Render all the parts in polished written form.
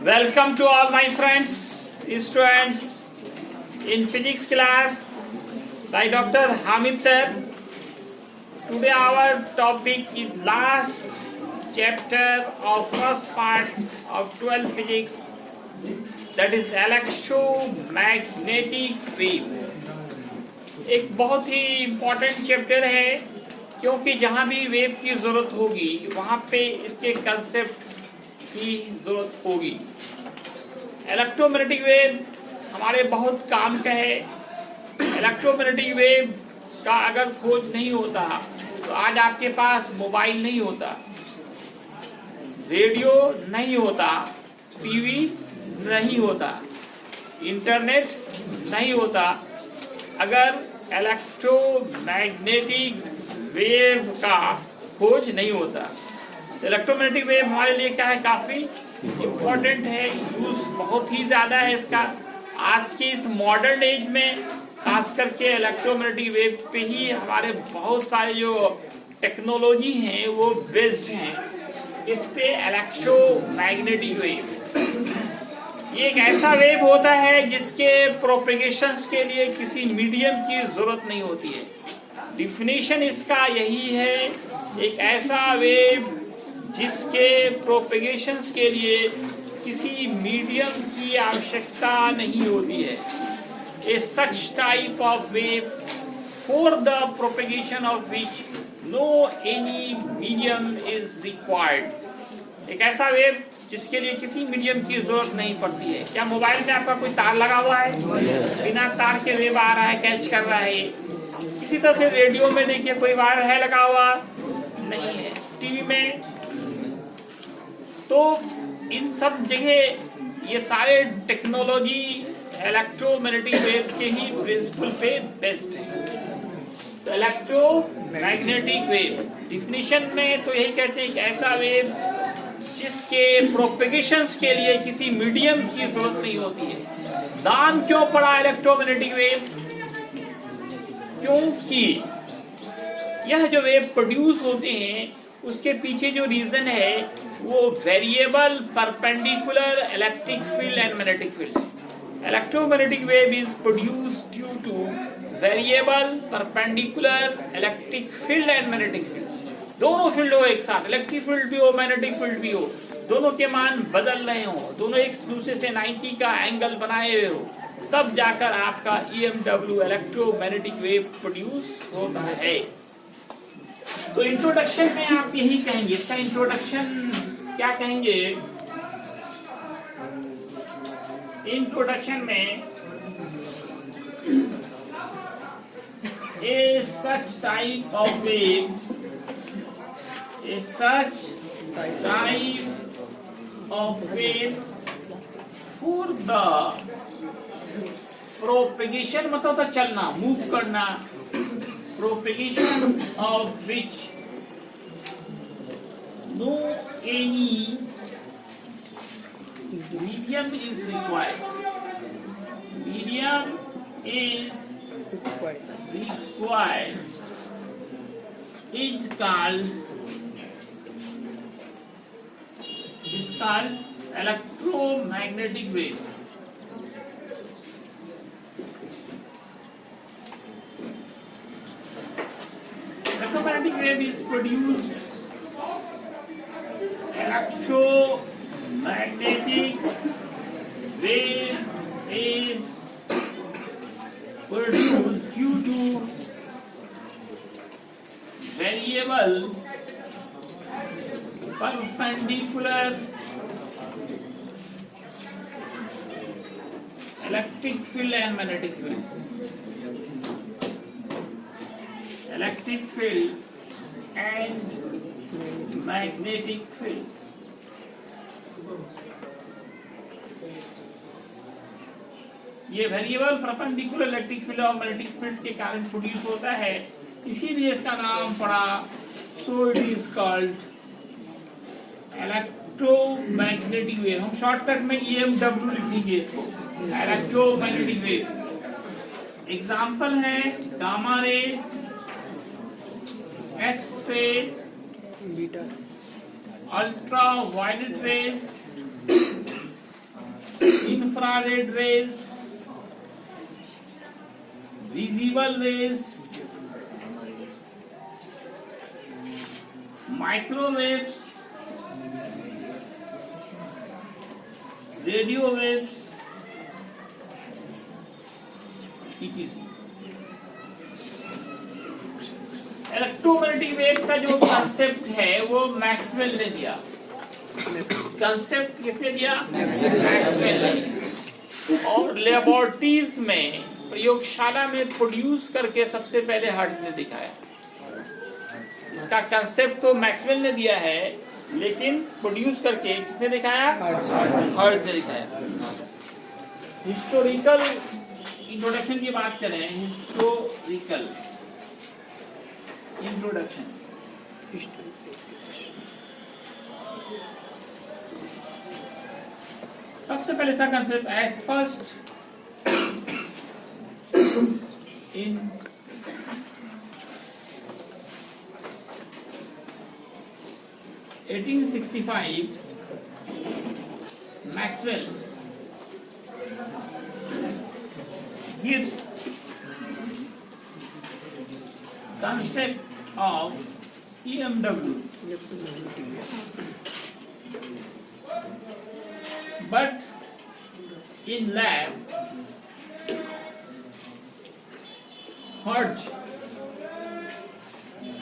Welcome to all my friends, students in physics class by Dr. Hamid sir. Today our topic is last chapter of first part of 12 physics, that is electromagnetic wave. एक बहुत ही important chapter है क्योंकि जहाँ भी wave की ज़रूरत होगी वहाँ पे इसके कंसेप्ट की ज़रूरत होगी। इलेक्ट्रोमैग्नेटिक वेव हमारे बहुत काम का है। इलेक्ट्रोमैग्नेटिक वेव का अगर खोज नहीं होता तो आज आपके पास मोबाइल नहीं होता, रेडियो नहीं होता, टीवी नहीं होता, इंटरनेट नहीं होता, अगर इलेक्ट्रोमैग्नेटिक वेव का खोज नहीं होता। इलेक्ट्रोमैग्नेटिक वेव हमारे लिए क्या है, काफ़ी इम्पोर्टेंट है, यूज़ बहुत ही ज़्यादा है इसका। आज के इस मॉडर्न एज में खास करके इलेक्ट्रोमैग्नेटिक वेव पे ही हमारे बहुत सारे जो टेक्नोलॉजी हैं वो बेस्ड हैं इस पे। इलेक्ट्रोमैग्नेटिक वेव ये एक ऐसा वेव होता है जिसके प्रोपेगेशंस के लिए किसी मीडियम की ज़रूरत नहीं होती है। डिफिनीशन इसका यही है, एक ऐसा वेव जिसके प्रोपेगेशंस के लिए किसी मीडियम की आवश्यकता नहीं होती है। A such type of wave for the propagation of which no any medium is required. एक ऐसा वेव जिसके लिए किसी मीडियम की जरूरत नहीं पड़ती है। क्या मोबाइल में आपका कोई तार लगा हुआ है? बिना तार के वेव आ रहा है, कैच कर रहा है। इसी तरह से रेडियो में देखिए कोई वायर है लगा हुआ? नहीं है। टीवी में तो इन सब जगह ये सारे टेक्नोलॉजी इलेक्ट्रोमैग्नेटिक वेव के ही प्रिंसिपल पे बेस्ड है। तो इलेक्ट्रोमैग्नेटिक वेव डिफिनीशन में तो यही कहते हैं कि ऐसा वेव जिसके प्रोपेगेशंस के लिए किसी मीडियम की जरूरत नहीं होती है। नाम क्यों पड़ा इलेक्ट्रोमैग्नेटिक वेव? क्योंकि यह जो वेव प्रोड्यूस होते हैं उसके पीछे जो रीजन है वो variable perpendicular electric field and magnetic field है। Electromagnetic wave is produced due to variable perpendicular electric field and magnetic field. दोनों फील्ड हो एक साथ, इलेक्ट्रिक फील्ड भी हो, मैग्नेटिक फील्ड भी हो, दोनों के मान बदल रहे हो, दोनों एक दूसरे से 90 का एंगल बनाए हुए हो, तब जाकर आपका EMW इलेक्ट्रोमैग्नेटिक वेव प्रोड्यूस होता है। तो इंट्रोडक्शन में आप यही कहेंगे, इसका इंट्रोडक्शन क्या कहेंगे? इंट्रोडक्शन में a such type of wave, a such type of wave for the propagation मतलब तो चलना, मूव करना, propagation of which no any medium is required. Medium is required is called electromagnetic wave. Electromagnetic wave is produced. Electromagnetic wave is produced due to variable perpendicular electric field and magnetic field. Electric field and magnetic field. ये variable perpendicular electric field और magnetic field के कारण produce होता है, इसीलिए इसका नाम पड़ा। So it is called electromagnetic wave. हम शॉर्टकट में EMW लिखेंगे इसको, इलेक्ट्रोमैग्नेटिक वेव। एग्जाम्पल है gamma ray, X ray, beta, ultraviolet rays, infrared rays, visible rays, microwaves, radio waves, etc. Electromagnetic wave का जो कंसेप्ट है वो मैक्सवेल ने दिया। कंसेप्ट किसने दिया? मैक्सवेल ने। और लेबोरेटरीज में, प्रयोगशाला में प्रोड्यूस करके सबसे पहले हर्ट्ज ने दिखाया। इसका कंसेप्ट तो मैक्सवेल ने दिया है, लेकिन प्रोड्यूस करके किसने दिखाया? हर्ट्ज ने दिखाया। हिस्टोरिकल इंट्रोडक्शन की बात करें, हिस्टोरिकल इंट्रोडक्शन, सबसे पहले था concept at first in (1865) Maxwell gives concept of EMW, but in lab Hertz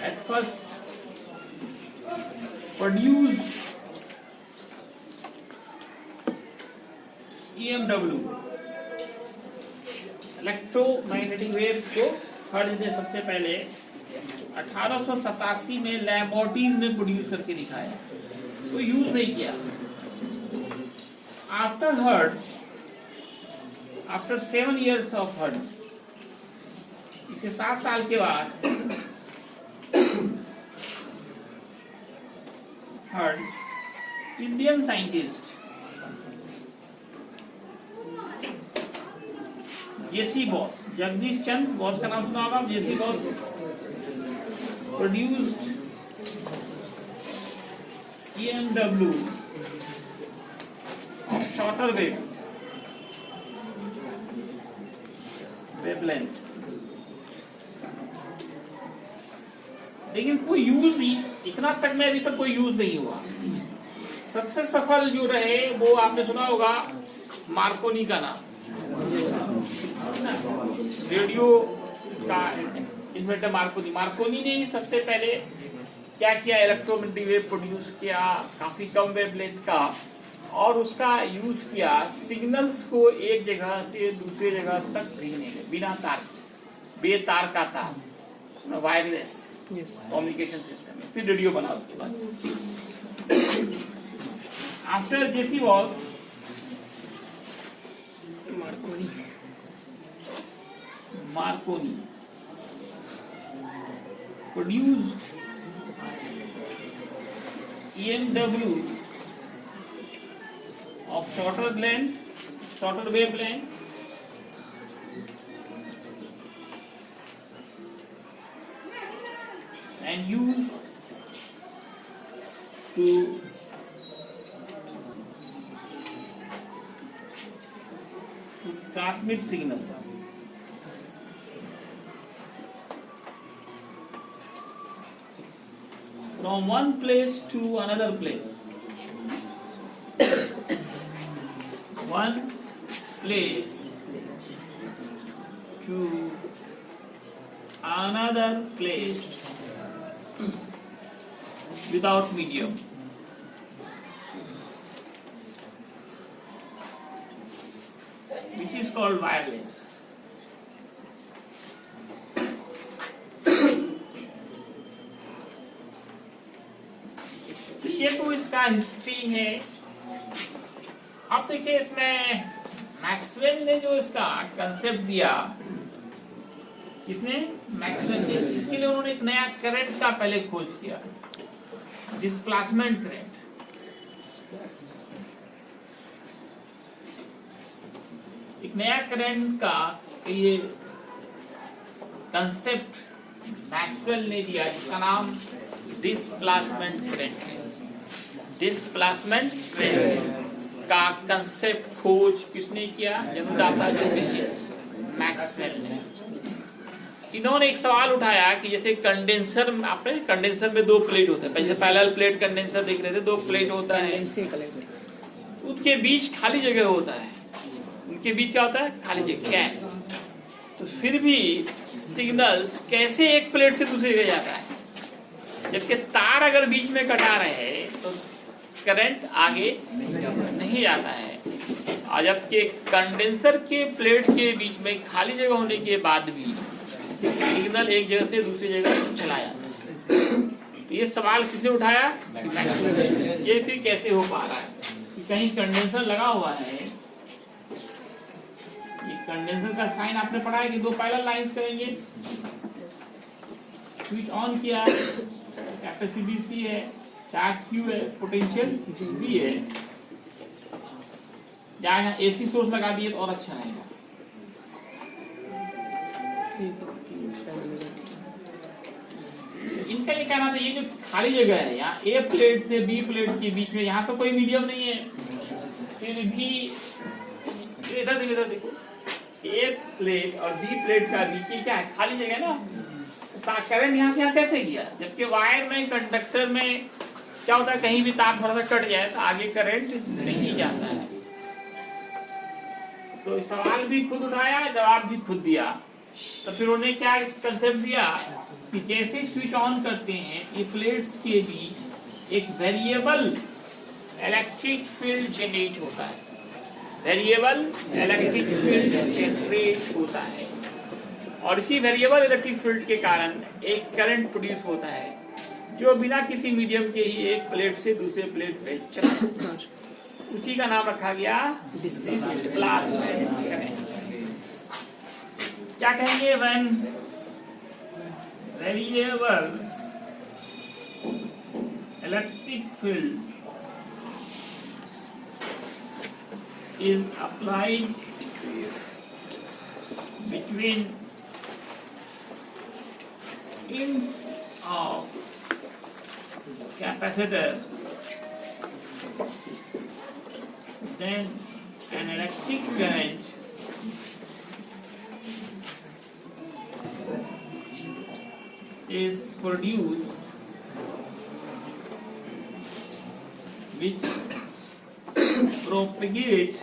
at first produced EMW, electromagnetic wave को हर्ट्ज ने सबसे पहले 1887 में लैबोरेटरीज में प्रोड्यूस करके दिखाया, तो यूज नहीं किया। After hertz, after 7 years of hertz, इसके 7 साल के बाद हर्ट्ज इंडियन साइंटिस्ट जेसी बॉस, जगदीश चंद्र बॉस का नाम सुना होगा, जेसी boss, produced EMW of shorter wavelength, लेकिन कोई यूज नहीं, इतना तक में अभी तक कोई यूज नहीं हुआ। सबसे सफल जो रहे वो आपने सुना होगा मार्कोनी का नाम, रेडियो का इन्वेंटर मार्कोनी। मार्कोनी ने ही सबसे पहले क्या किया, इलेक्ट्रोमैग्नेटिक वेव प्रोड्यूस किया काफी कम वेवलेंथ का, और उसका यूज किया सिग्नल्स को एक जगह से दूसरी जगह तक भेजने में, बिना तार, बेतार का तार, वायरलेस कम्युनिकेशन सिस्टम में। फिर रेडियो बना उसके बाद। After JC Bose Marconi produced EMW of shorter wavelength, and used to transmit signal from one place to another place. One place to another place without medium. Which is called wireless. ये तो इसका history है। अब देखिए इसमें मैक्सवेल ने जो इसका कंसेप्ट दिया, किसने? मैक्सवेल ने। इसके लिए उन्होंने एक नया करंट का पहले खोज किया, डिस्प्लेसमेंट करंट। एक नया करंट का ये कंसेप्ट मैक्सवेल ने दिया, जिसका नाम डिस्प्लेसमेंट करंट है। डिस्प्लेसमेंट करंट का कंसेप्ट खोज किसने किया? जन्मदाता जो है मैक्सवेल ने। इन्होंने एक सवाल उठाया कि जैसे कंडेंसर, आपने कंडेंसर में दो प्लेट होते हैं, पहले पैरेलल प्लेट कंडेंसर देख रहे थे, दो प्लेट होता है, उनके बीच खाली जगह होता है, उनके बीच क्या होता है? खाली जगह, गैप। तो फिर भी सिग्नल्स कैसे एक प्लेट से दूसरी जगह जाता है? जबकि तार अगर बीच में कटा रहे हैं तो करंट आगे नहीं जाता है, और जबकि कंडेंसर के प्लेट के बीच में खाली जगह होने के बाद भी सिग्नल एक जगह से दूसरी जगह चला जाता है। तो ये सवाल किसने उठाया? ये फिर कैसे हो पा रहा है कि कहीं कंडेंसर लगा हुआ है, ये कंडेंसर का साइन आपने पढ़ा है कि दो पैरेलल लाइंस करेंगे, स्विच ऑन किया, कैपेसिटी C है, चार्ज Q है, पोटेंशियल V है, जहाँ AC सोर्स लगा दिए तो और अच्छा रहेगा। इनका ये कहना था ये जो खाली जगह है यहाँ A प्लेट से B प्लेट के बीच में, यहाँ तो कोई मीडियम नहीं है, फिर भी इधर देखो A प्लेट और B प्लेट का बीच में क्या है? खाली जगह ना, करंट यहाँ से यहाँ कैसे गया? जबकि वायर में, कंडक्टर में क्या होता है, कहीं भी तार थोड़ा सा कट जाए तो आगे करंट नहीं जाता है। तो सवाल भी खुद उठाया, जवाब भी खुद दिया। तो फिर उन्होंने क्या कंसेप्ट दिया कि जैसे स्विच ऑन करते हैं, ये प्लेट्स के बीच एक वेरिएबल इलेक्ट्रिक फील्ड जनरेट होता है, वेरिएबल इलेक्ट्रिक फील्ड जनरेट होता है, और इसी वेरिएबल इलेक्ट्रिक फील्ड के कारण एक करंट प्रोड्यूस होता है जो बिना किसी मीडियम के ही एक प्लेट से दूसरे प्लेट पे चला, उसी का नाम रखा गया डिस्प्लेसमेंट करंट। क्या कहेंगे? When variable electric field is applied between ends of capacitor, then an electric current is produced which propagate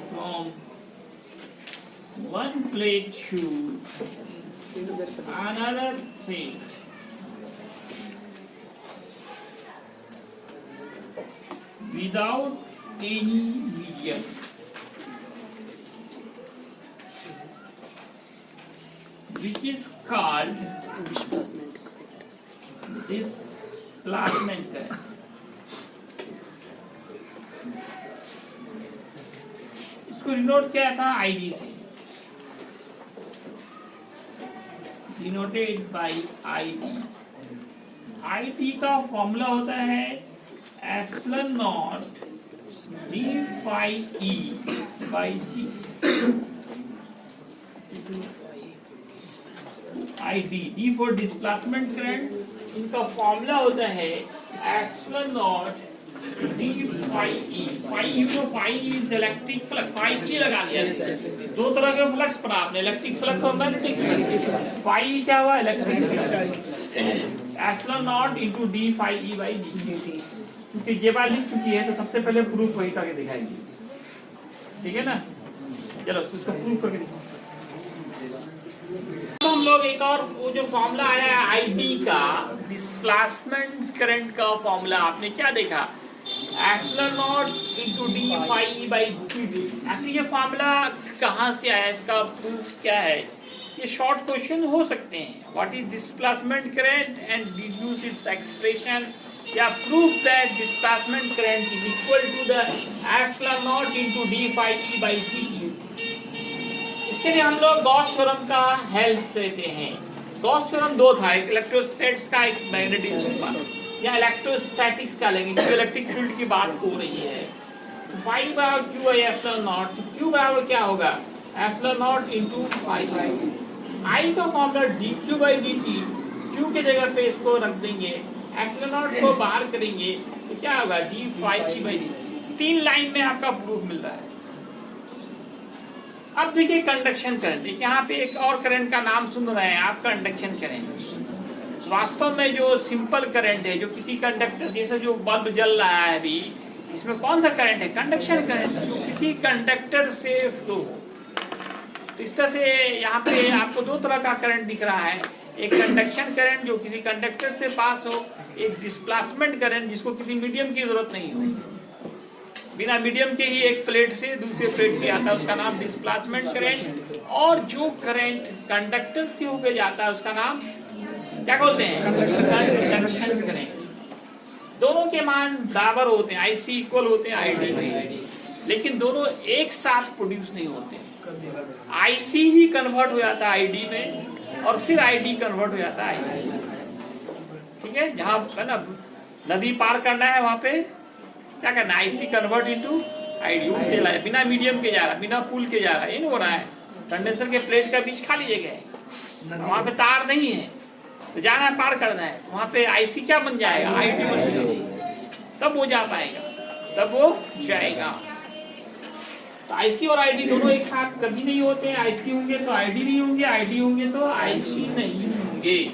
from one plate to another plate without any medium. Which is called displacement current. इसको denote किया था ID से, denoted by ID। ID का formula होता है epsilon not d phi e by g। ID, D for displacement current, इनका formula होता है epsilon not d phi e। phi u तो phi is electric flux, phi e लगा दिया, दो तरह के फ्लक्स पढ़ा आपने, इलेक्ट्रिक फ्लक्स और मैग्नेटिक फ्लक्स। phi e क्या हुआ? Electric flux. Epsilon naught into d phi e by dt। क्योंकि ये बात लिख चुकी है तो सबसे पहले प्रूफ वही करके दिखाएंगे, ठीक है ना? चलो इसको प्रूफ करके दिखाओ। हम लोग एक और वो जो फॉर्मूला आया है आईडी का, डिस्प्लेसमेंट करंट का फॉर्मूला, आपने क्या देखा? Epsilon naught into d phi e by dt। Actually ये फॉर्मूला कहाँ से आया, इसका प्रूफ क्या है? ये शॉर्ट क्वेश्चन हो सकते हैं। What is displacement current and deduce its expression, या proof that displacement current is equal to the epsilon naught into d phi e by dt। इसके लिए हम लोग गॉस थ्योरम का हेल्प लेते हैं। गॉस थ्योरम दो था, एक इलेक्ट्रोस्टैटिक्स का, एक मैग्नेटिज्म का, या इलेक्ट्रोस्टैटिक्स का लेंगे क्योंकि इलेक्ट्रिक फील्ड की बात हो रही है। phi बराबर q है एप्सिलॉन नॉट, q बराबर क्या होगा? Epsilon naught into phi। I का formula dq by dt, q के जगह पे इसको रख देंगे एप्सिलॉन नॉट को बाहर करेंगे तो क्या होगा, D phi E by D. 3 line में आपका प्रूफ मिल रहा है। अब देखिए कंडक्शन करंट, यहाँ पे एक और करंट का नाम सुन रहे हैं आप, कंडक्शन करंट। वास्तव में जो सिंपल करंट है, जो किसी कंडक्टर, जैसे जो बल्ब जल रहा है अभी, इसमें कौन सा करंट है, कंडक्शन करंट, जो किसी कंडक्टर से फ्लो हो। तो इस तरह से यहाँ पे आपको 2 तरह का करंट दिख रहा है, एक कंडक्शन करंट जो किसी कंडक्टर से पास हो, एक डिस्प्लेसमेंट करंट जिसको किसी मीडियम की जरूरत नहीं हो, बिना मीडियम के ही एक प्लेट से दूसरे प्लेट पे आता है, उसका नाम डिस्प्लेसमेंट करंट। और जो करंट कंडक्टर से होकर जाता है उसका नाम क्या बोलते हैं, कंडक्शन करंट। दोनों के मान बराबर होते हैं, आईसी इक्वल होते हैं आईडी में, लेकिन दोनों एक साथ प्रोड्यूस नहीं होते। आईसी ही कन्वर्ट हो जाता है आईडी में और फिर आईडी कन्वर्ट हो जाता है आईसी। ठीक है, जहाँ है ना नदी पार करना है वहां पे क्या करना है, आईसी कन्वर्ट इनटू आईडी, उठ के बिना मीडियम के जा रहा, बिना पुल के जा रहा, ये नहीं हो रहा है। कंडेंसर के प्लेट के बीच खाली जगह है, वहां पे तार नहीं है, तो जाना है, पार करना है, वहां पे आईसी क्या बन जाएगा, आईडी बन जाएगा, तब वो जा पाएगा, तब वो जाएगा। तो आईसी और आईडी दोनों एक साथ कभी नहीं होते हैं, आईसी होंगे तो आईडी नहीं होंगे, आईडी होंगे तो आईसी नहीं होंगे।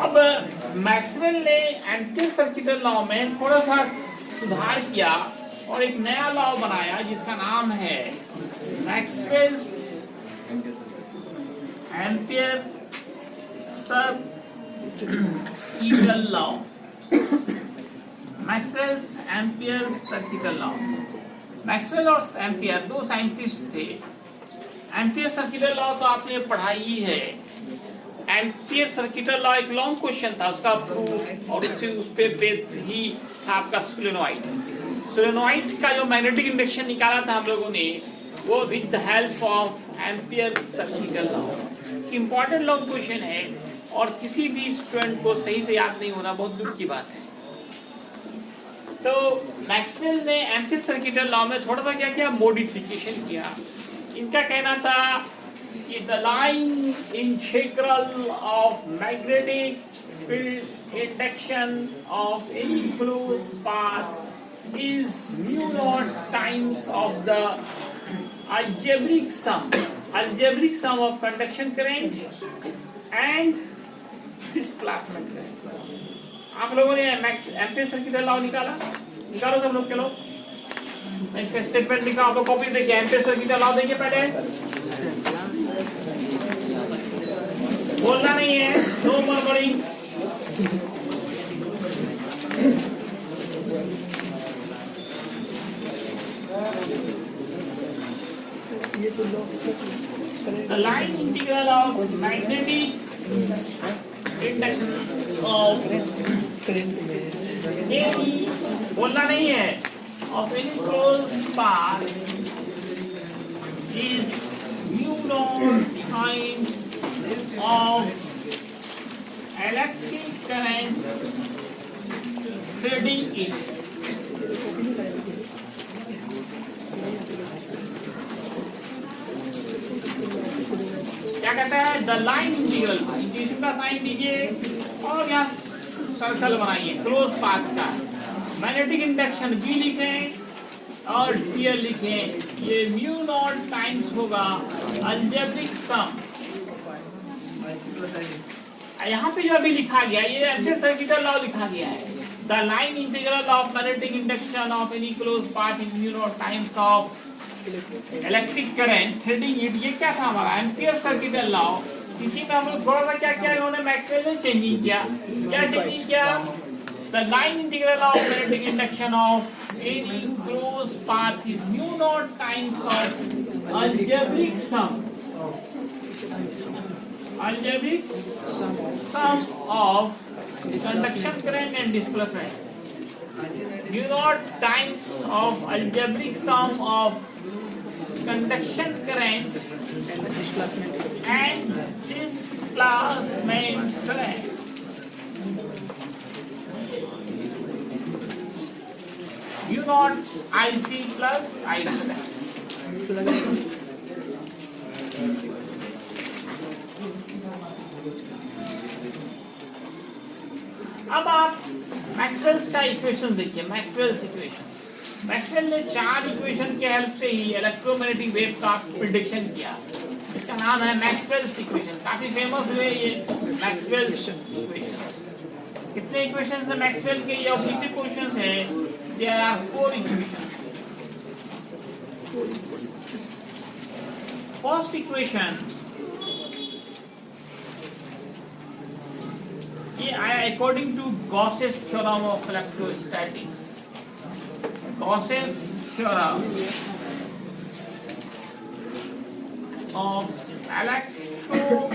अब मैक्सवेल ने एंटी सर्किटल लॉ में थोड़ा सा सुधार किया और एक नया लॉ बनाया जिसका नाम है Maxwell's ampere circuital law. Maxwell's ampere circuital law. Maxwell और एम्पियर 2 साइंटिस्ट थे। एम्पियर सर्किटल लॉ तो आपने पढ़ा ही है। एम्पियर सर्किटल लॉ एक लॉन्ग क्वेश्चन था, उसका प्रूफ और उस पे बेस्ड ही था आपका सोलेनोइड। सोलेनोइड का जो मैग्नेटिक इंडक्शन निकाला था हम लोगों ने, वो with the help of ampere circuital law. Important long question है और किसी भी स्टूडेंट को सही से याद नहीं होना बहुत दुख की बात है। तो मैक्सवेल ने एम्पियर सर्किटल लॉ में थोड़ा सा क्या किया, मॉडिफिकेशन किया। इनका कहना था कि the line integral of magnetic field induction of any closed path is mu naught times of the algebraic sum of conduction current and displacement current। आप लोगों ने एम्पियर सर्किटल लॉ निकालो सब लोग, चलो मैं इसका स्टेटमेंट लिखा, आप लोग कॉपी देखिए। एम्पियर सर्किटल लॉ देखिए, पहले बोलना नहीं है, no murmuring. The line integral of magnetic induction of any, बोलना नहीं है, of any closed path is mu naught times of electric current threading it। क्या कहता है, द लाइन इंटीग्रल, इंटीग्रल का साइन दीजिए और यहाँ सर्कल बनाइए क्लोज पाथ का। मैग्नेटिक इंडक्शन बी लिखें और टीएल लिखें, ये म्यू नॉट टाइम्स होगा अलजेब्रिक सम। यहाँ पे जो अभी लिखा गया ये एम्पियर सर्किटल लॉ लिखा गया है। The line integral of magnetic induction of any close path is mu naught times of electric current threading it. ये क्या था हमारा एम्पियर सर्किटल लॉ। इसी में हम लोग थोड़ा सा क्या किया, इन्होंने मैक्सवेल ने चेंजिंग किया। क्या चेंजिंग किया, the line integral of magnetic induction of any close path is mu naught times of algebraic sum of conduction current and displacement। mu naught times of algebraic sum of conduction current and displacement current। mu naught IC plus ID। अब आप Maxwell's का equation देखिए, Maxwell's equation. Maxwell ने 4 equation के help से ही electromagnetic wave का prediction किया। इसका नाम है मैक्सवेल्स इक्वेशन। काफी फेमस हुए ये मैक्सवेल्स इक्वेशन। कितने इक्वेशंस है मैक्सवेल के? ये ऑब्जेक्टिव क्वेश्चंस है। There are 4 equations. First equation ये आया according to Gauss's theorem of electrostatics. Gauss's theorem of electrostatics.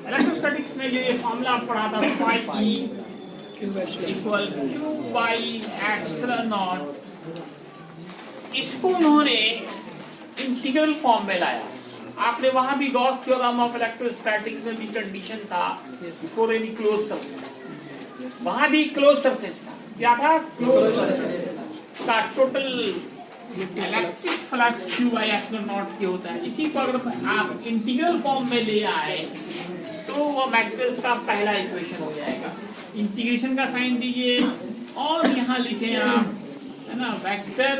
Electrostatics में जो ये फॉर्मूला पढ़ा था phi E equal Q by epsilon naught, इसको उन्होंने इंटीग्रल फॉर्म में लाया। आपने वहां भी गॉस थ्योरम ऑफ इलेक्ट्रोस्टैटिक्स में भी कंडीशन था फॉर एनी क्लोज सरफेस, वहां भी क्लोज सरफेस था। क्या था? क्लोज सरफेस का total electric flux Q by epsilon not के होता है। इसी को अगर आप इंटीग्रल फॉर्म में ले आए तो वो मैक्सवेल्स का पहला इक्वेशन हो जाएगा। इंटीग्रेशन का साइन दीजिए और यहाँ लिखें आप, है ना, vector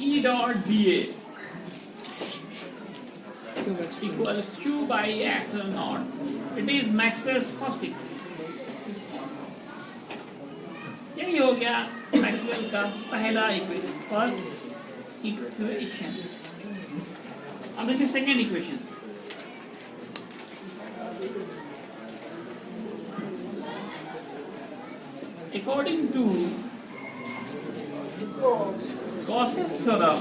E dot dA equal Q by epsilon not. It is Maxwell's first equation. यही हो गया मैक्सवेल का पहला इक्वेशन, फर्स्ट इक्वेशन। अब देखिए second equation. According to Gauss's theorem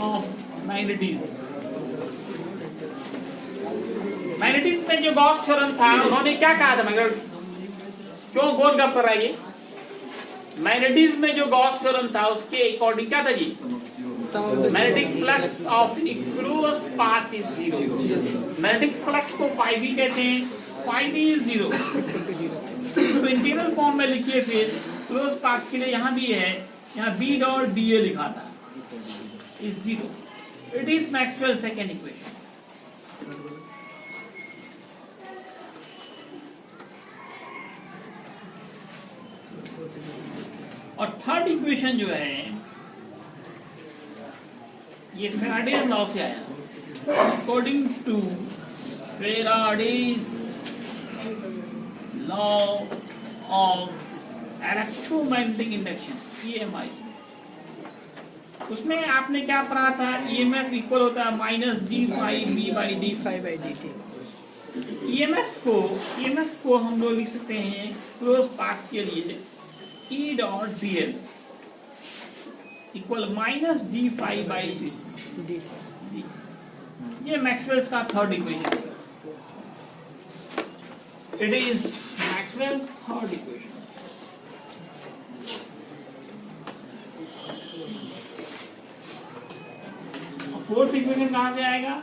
of magnetism, magnetism में जो गॉस थ्योरम था, उन्होंने क्या कहा था? क्यों गोल गप कर रहा है ये? मैग्नेटिज्म में जो गॉस थ्योरम था उसके अकॉर्डिंग क्या था जी? Magnetic flux of a closed path is 0। Magnetic flux को phi भी कहते हैं, phi भी इज 0। तो इंटीग्रल फॉर्म में लिखिए फिर क्लोज पाथ के लिए। यहाँ भी है, यहाँ B डॉट dA लिखा था, is 0। It is Maxwell second equation. और थर्ड इक्वेशन जो है ये फैराडेज लॉ से आया। According to Faraday's law of electromagnetic induction, EMI, उसमें आपने क्या पढ़ा था? EMF इक्वल होता है minus D phi B by D phi by D T. EMF को हम लोग लिख सकते हैं क्लोज पाथ के लिए E dot dl equal minus D phi by d. ये मैक्सवेल्स का थर्ड इक्वेशन है। It is Maxwell's third equation. Fourth equation कहां से आएगा?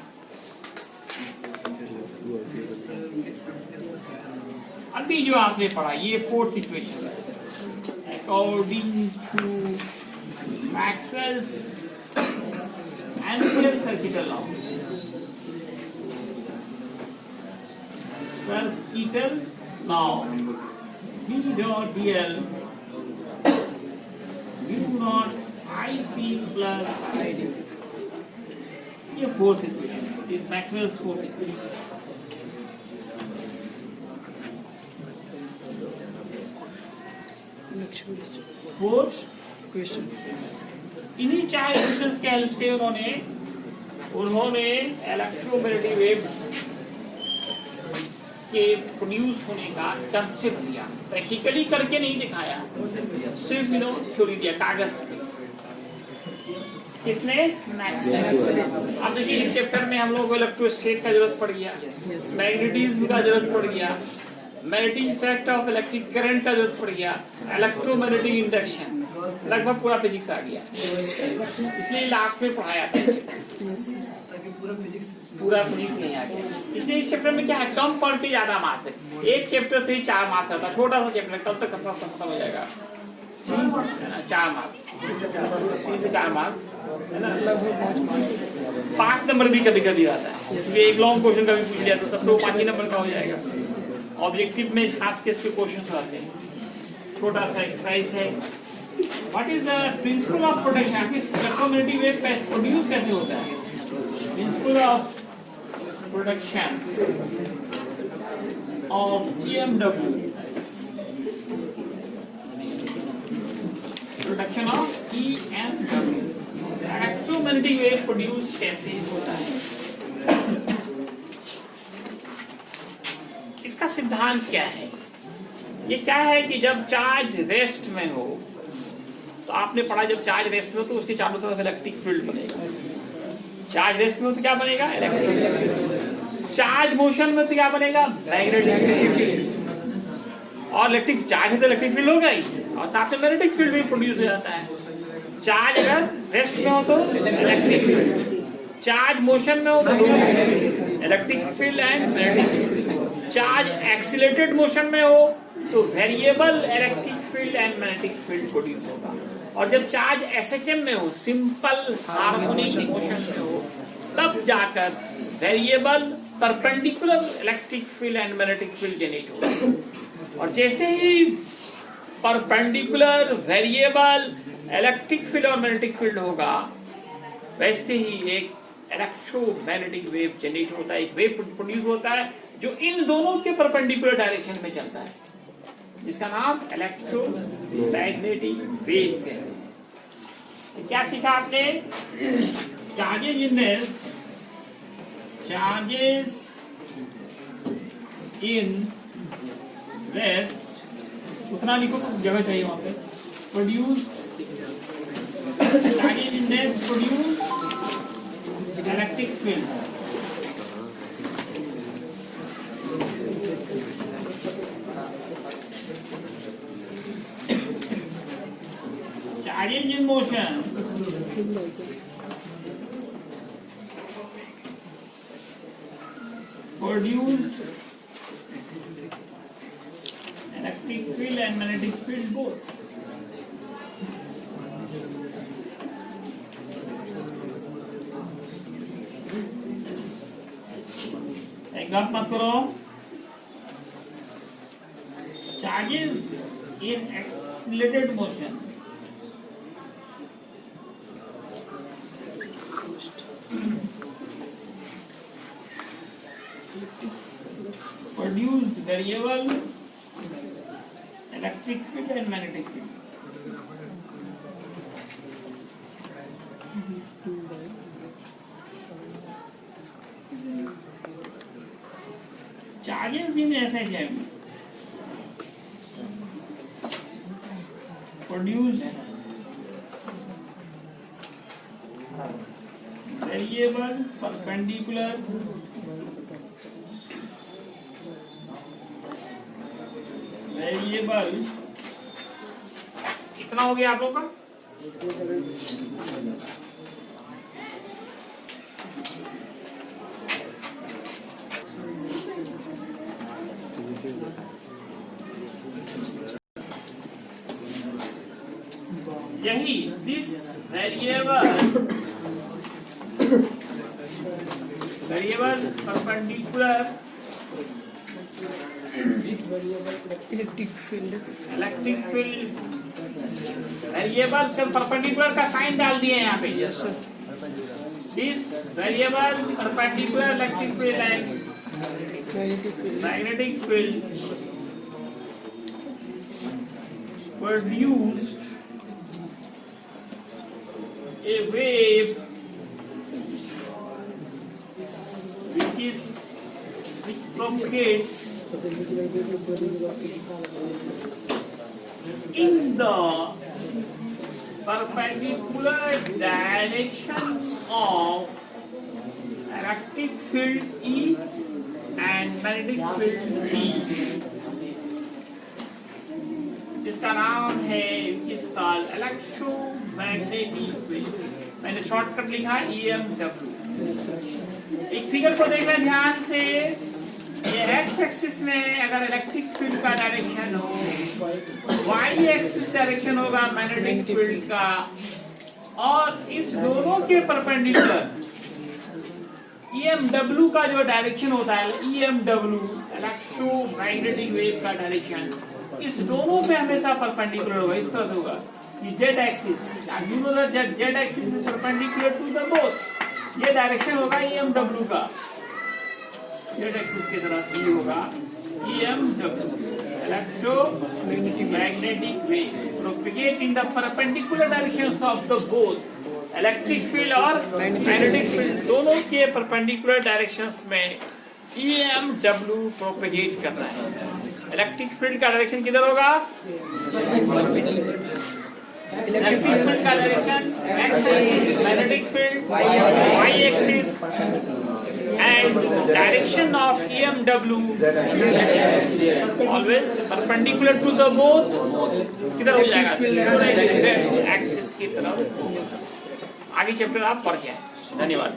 अभी जो आपने पढ़ा ये फोर्थ इक्वेशन है। According to Maxwell's ampere circuital law, B dot dl mu naught IC plus ID। ये fourth equation is Maxwell's fourth equation. Fourth question, इन्हीं 4 इक्वेशंस के हेल्प से उन्होंने इलेक्ट्रोमैग्नेटिक वेव के प्रोड्यूस होने का कंसेप्ट लिया। प्रैक्टिकली करके नहीं दिखाया, सिर्फ थ्योरी दिया कागज पे। किसने? मैक्सवेल। अब देखिए इस चैप्टर में हम लोग को इलेक्ट्रोस्टैटिक का जरूरत पड़ गया, मैग्नेटिज्म का जरूरत पड़ गया, magnetic effect of electric current का जरूरत पड़ गया, इलेक्ट्रोमैग्नेटिक इंडक्शन, लगभग पूरा फिजिक्स आ गया। इसलिए लास्ट में पढ़ाया था पूरा फिजिक्स नहीं आ गया। इसलिए इस चैप्टर में क्या है, कम पढ़ के ज्यादा मार्क्स है। एक चैप्टर से ही 4 मार्क्स आता है, छोटा सा चैप्टर, कब तक खत्म हो जाएगा? 4 मार्क्स, 3 से 4 मार्क्स है ना, लगभग 5 मार्क्स। 5 नंबर भी कभी कभी आता है, क्योंकि एक लॉन्ग क्वेश्चन कभी पूछ लिया तो तब तो 5 ही नंबर का हो जाएगा। ऑब्जेक्टिव में खास केस के क्वेश्चन आते हैं, छोटा सा एक्सरसाइज है। What is the principle of protection? Electromagnetic wave produce कैसे होता है? Principle of production of EMW, production of EMW, electromagnetic wave produce कैसे होता है? इसका सिद्धांत क्या है? ये क्या है कि जब चार्ज रेस्ट में हो, तो आपने पढ़ा जब चार्ज रेस्ट में हो तो उसके चारों तरफ इलेक्ट्रिक फील्ड बनेगा। चार्ज रेस्ट में हो तो क्या बनेगा? Electric field. चार्ज मोशन में तो क्या बनेगा? Magnetic field. और इलेक्ट्रिक चार्ज है तो इलेक्ट्रिक फील्ड होगा ही, और साथ में मैग्नेटिक फील्ड भी प्रोड्यूस हो जाता है। चार्ज अगर रेस्ट में हो तो इलेक्ट्रिक फील्ड, चार्ज मोशन में हो तो electric field and magnetic field. Charge accelerated motion में हो तो variable electric field and magnetic field produce होगा। और जब चार्ज SHM में हो, सिंपल हार्मोनिक मोशन में हो, तब जाकर variable perpendicular electric field and magnetic field generate होगा। और जैसे ही परपेंडिकुलर वेरिएबल इलेक्ट्रिक फील्ड और मैग्नेटिक फील्ड होगा, वैसे ही एक इलेक्ट्रोमैग्नेटिक वेव जनरेट होता है, एक वेव प्रोड्यूस होता है जो इन दोनों के परपेंडिकुलर डायरेक्शन में चलता है, जिसका नाम इलेक्ट्रोमैग्नेटिक वेव कहते हैं। तो क्या सीखा आपने? Charges in rest, charges in rest, उतना लिखो, जगह चाहिए वहां पे। Produce, charges in rest produce electric field. Charges in motion produced electric field and magnetic field both. एक बात मत करो, charges in accelerated motion produced variable electric field and magnetic field. Charges in SHM produce variable perpendicular variable. इतना हो गया आप लोगों का? यही this variable perpendicular electric field variable perpendicular का साइन डाल दिए यहाँ पे। This variable perpendicular electric field and magnetic field produced a wave which propagates in the perpendicular direction of electric field E and magnetic field B, जिसका नाम है, इस call electromagnetic field. मैंने शॉर्टकट लिखा EMW। एक फिगर को देखना ध्यान से, ये एक्स एक्सिस में अगर इलेक्ट्रिक फील्ड का डायरेक्शन हो, वाई एक्सिस डायरेक्शन होगा मैग्नेटिक फील्ड का, और इस दोनों के परपेंडिकुलर EMW का जो डायरेक्शन होता है, EMW इलेक्ट्रोमैग्नेटिक वेव का डायरेक्शन, इस दोनों पे हमेशा परपेंडिकुलर होगा, इस तरह से होगा कि z axis, you know that z axis is perpendicular to the both. ये डायरेक्शन होगा EMW का, जेड एक्सिस की तरफ ये होगा EMW electromagnetic wave propagate in the perpendicular directions of the both electric field और मैग्नेटिक फील्ड, दोनों के परपेंडिकुलर डायरेक्शंस में EMW प्रोपेगेट कर रहा है। इलेक्ट्रिक फील्ड का डायरेक्शन किधर होगा? इलेक्ट्रिक फील्ड का direction x axis, magnetic field y axis, and direction of EMW always perpendicular to the both, किधर हो जाएगा? z एक्सिस की तरफ। आगे चैप्टर आप पढ़ के आए। धन्यवाद।